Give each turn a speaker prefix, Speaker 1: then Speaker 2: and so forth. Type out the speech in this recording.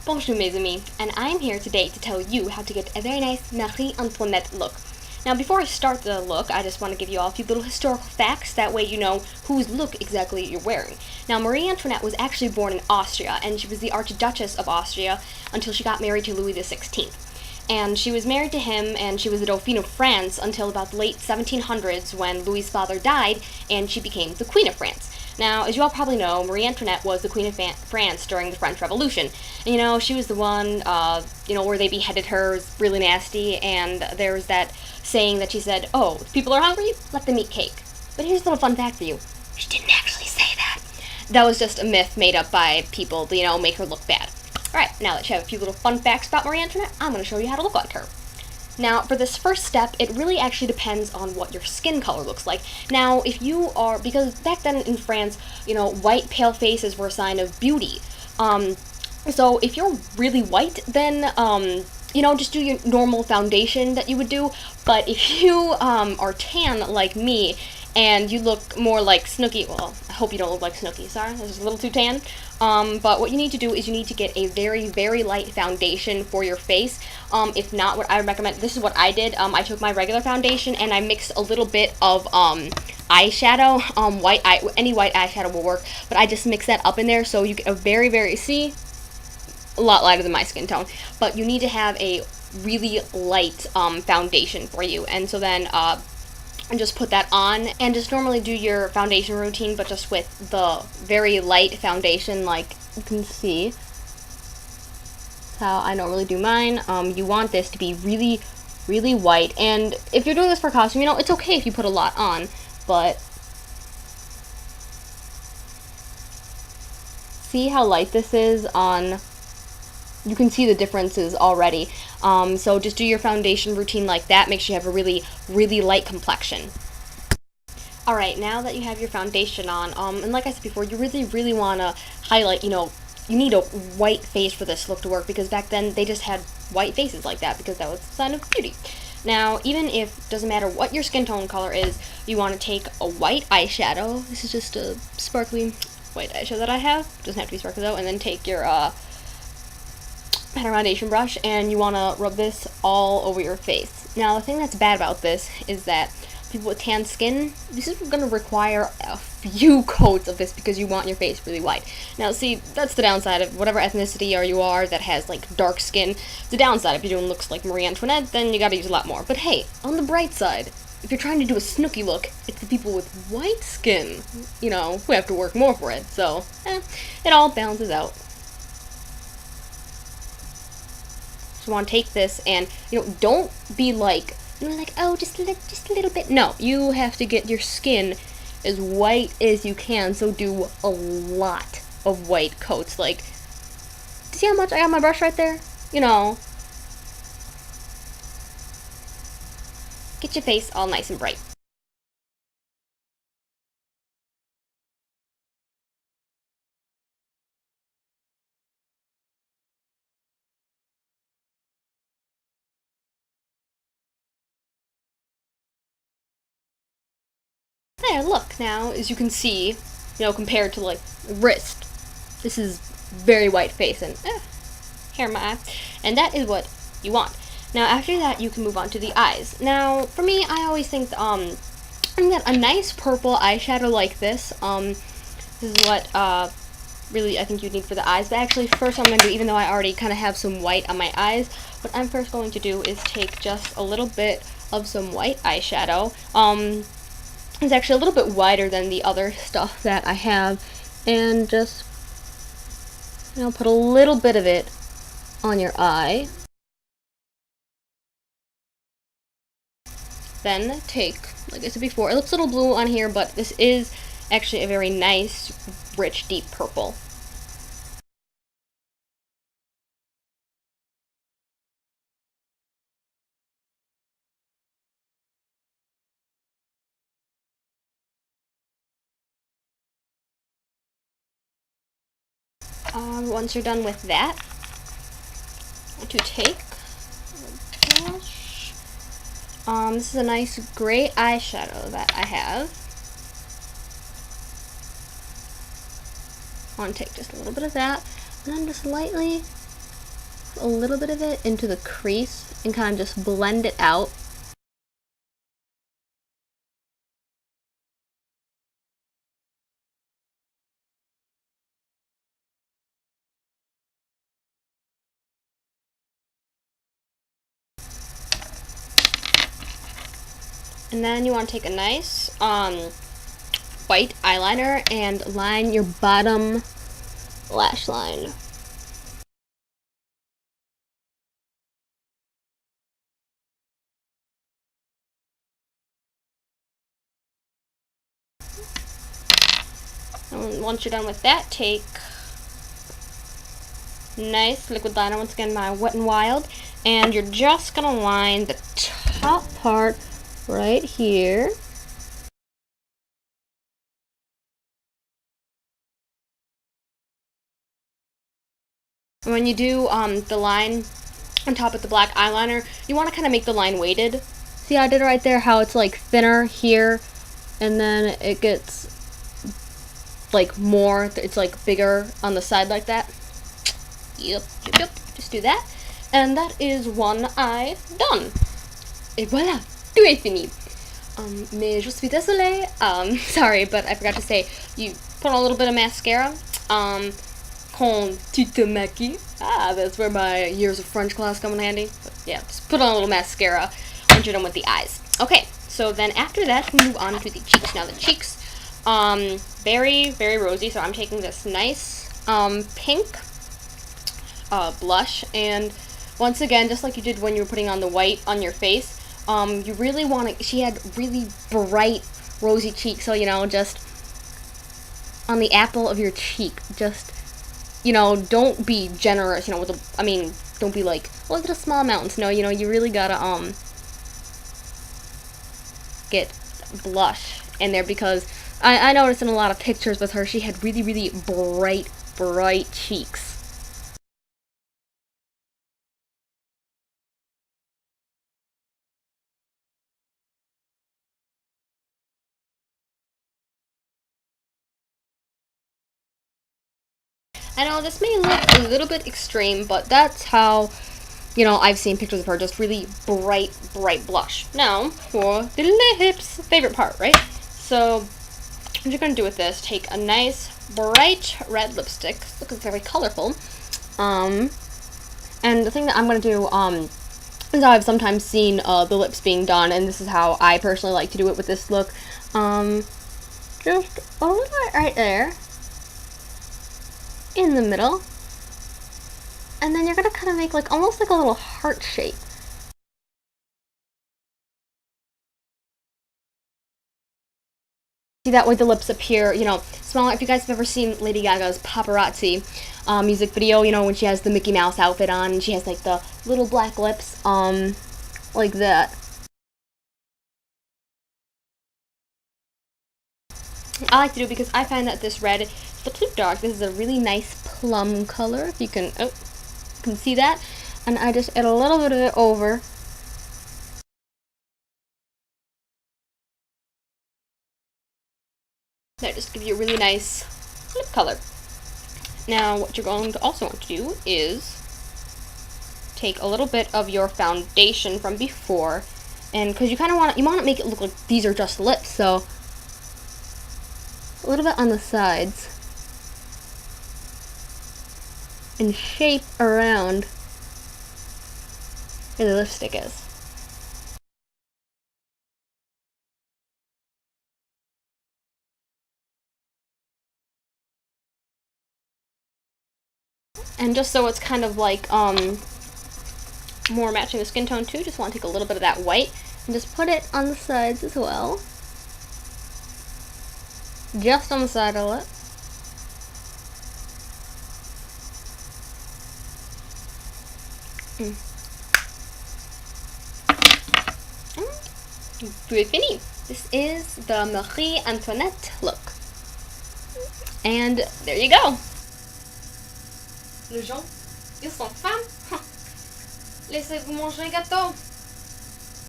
Speaker 1: Bonjour mes amis, and I'm here today to tell you how to get a very nice Marie Antoinette look. Now before I start the look, I just want to give you all a few little historical facts, that way you know whose look exactly you're wearing. Now Marie Antoinette was actually born in Austria, and she was the Archduchess of Austria until she got married to Louis XVI. And she was married to him, and she was the Dauphine of France until about the late 1700s when Louis's father died, and she became the Queen of France. Now, as you all probably know, Marie Antoinette was the Queen of France during the French Revolution. And, she was the one, where they beheaded her. It was really nasty, and there was that saying that she said, "Oh, if people are hungry, let them eat cake." But here's a little fun fact for you. She didn't actually say that. That was just a myth made up by people to, make her look bad. Alright, now that you have a few little fun facts about Marie Antoinette, I'm going to show you how to look like her. Now, for this first step, it really actually depends on what your skin color looks like. Now, if you are, because back then in France, white pale faces were a sign of beauty. So if you're really white, then, just do your normal foundation that you would do. But if you are tan like me, and you look more like Snooki, well, I hope you don't look like Snooki, sorry, this is a little too tan. But what you need to do is you need to get a very, very light foundation for your face. If not, what I would recommend, this is what I did. I took my regular foundation and I mixed a little bit of eyeshadow. Any white eyeshadow will work, but I just mixed that up in there so you get a very, very, a lot lighter than my skin tone. But you need to have a really light foundation for you. And so then, and just put that on, and just normally do your foundation routine, but just with the very light foundation, like you can see how I normally do mine. You want this to be really, really white, and if you're doing this for costume, it's okay if you put a lot on, but see how light this is on. You can see the differences already. So just do your foundation routine like that. Make sure you have a really, really light complexion. Alright, now that you have your foundation on, and like I said before, you really, really want to highlight, you need a white face for this look to work, because back then they just had white faces like that, because that was a sign of beauty. Now, even if, doesn't matter what your skin tone color is, you want to take a white eyeshadow. This is just a sparkly white eyeshadow that I have. Doesn't have to be sparkly though. And then take your, foundation brush, and you want to rub this all over your face. Now, the thing that's bad about this is that people with tan skin, this is going to require a few coats of this because you want your face really white. Now, see, that's the downside of whatever ethnicity you are that has, dark skin. The downside, if you're doing looks like Marie Antoinette, then you gotta use a lot more. But hey, on the bright side, if you're trying to do a Snooki look, it's the people with white skin, who have to work more for it. So, it all balances out. So you want to take this and, don't be oh, just a little bit. No, you have to get your skin as white as you can, so do a lot of white coats. See how much I got my brush right there? Get your face all nice and bright. There, look, now, as you can see, compared to, wrist, this is very white face, and, hair in my eye, and that is what you want. Now, after that, you can move on to the eyes. Now, for me, I always think, that a nice purple eyeshadow like this, this is what, really, I think you need for the eyes, but actually, first I'm going to do, even though I already kind of have some white on my eyes, what I'm first going to do is take just a little bit of some white eyeshadow. It's actually a little bit wider than the other stuff that I have, and just, put a little bit of it on your eye. Then take, like I said before, it looks a little blue on here, but this is actually a very nice, rich, deep purple. Once you're done with that, to take a brush. This is a nice gray eyeshadow that I have. I want to take just a little bit of that, and then just lightly a little bit of it into the crease and kind of just blend it out. And then you want to take a nice white eyeliner and line your bottom lash line. And once you're done with that, take nice liquid liner, once again my Wet n Wild, and you're just gonna line the top part right here. And when you do the line on top of the black eyeliner, you want to kind of make the line weighted. See how I did it right there? How it's like thinner here, and then it gets like more, it's like bigger on the side like that. Yep. Just do that. And that is one eye done. Et voilà, tout est fini. Mais je suis désolée. Sorry, but I forgot to say, you put on a little bit of mascara. Quand tu te maquilles. That's where my years of French class come in handy. But yeah, just put on a little mascara once you're done with the eyes. Okay, so then after that, we move on to the cheeks. Now the cheeks, very, very rosy. So I'm taking this nice pink blush, and once again, just like you did when you were putting on the white on your face, you really want to, she had really bright rosy cheeks, so, you know, just on the apple of your cheek, just, you know, don't be generous, you know, with the, I mean, don't be like, look at the small mountains. No, you know, you really gotta, get blush in there, because I noticed in a lot of pictures with her, she had really, really bright cheeks. I know this may look a little bit extreme, but that's how, you know, I've seen pictures of her, just really bright blush. Now, for the lips, favorite part, right? So, what you're going to do with this, take a nice bright red lipstick, looking very colorful, and the thing that I'm going to do, is how I've sometimes seen the lips being done, and this is how I personally like to do it with this look, just a little bit right there, in the middle, and then you're gonna kind of make like almost like a little heart shape. See, that way the lips appear, you know, smaller. If you guys have ever seen Lady Gaga's Paparazzi music video, you know, when she has the Mickey Mouse outfit on and she has like the little black lips, like that. I like to do it because I find that this red is too dark. This is a really nice plum color, if you can, see that. And I just add a little bit of it over. That just gives you a really nice lip color. Now, what you're going to also want to do is take a little bit of your foundation from before, and because you kind of want to make it look like these are just lips, so a little bit on the sides and shape around where the lipstick is. And just so it's kind of like more matching the skin tone too, just want to take a little bit of that white and just put it on the sides as well. Just on the side of it. Good fini. This is the Marie Antoinette look. And there you go. Les gens, ils sont femmes. Laissez-vous manger un gâteau.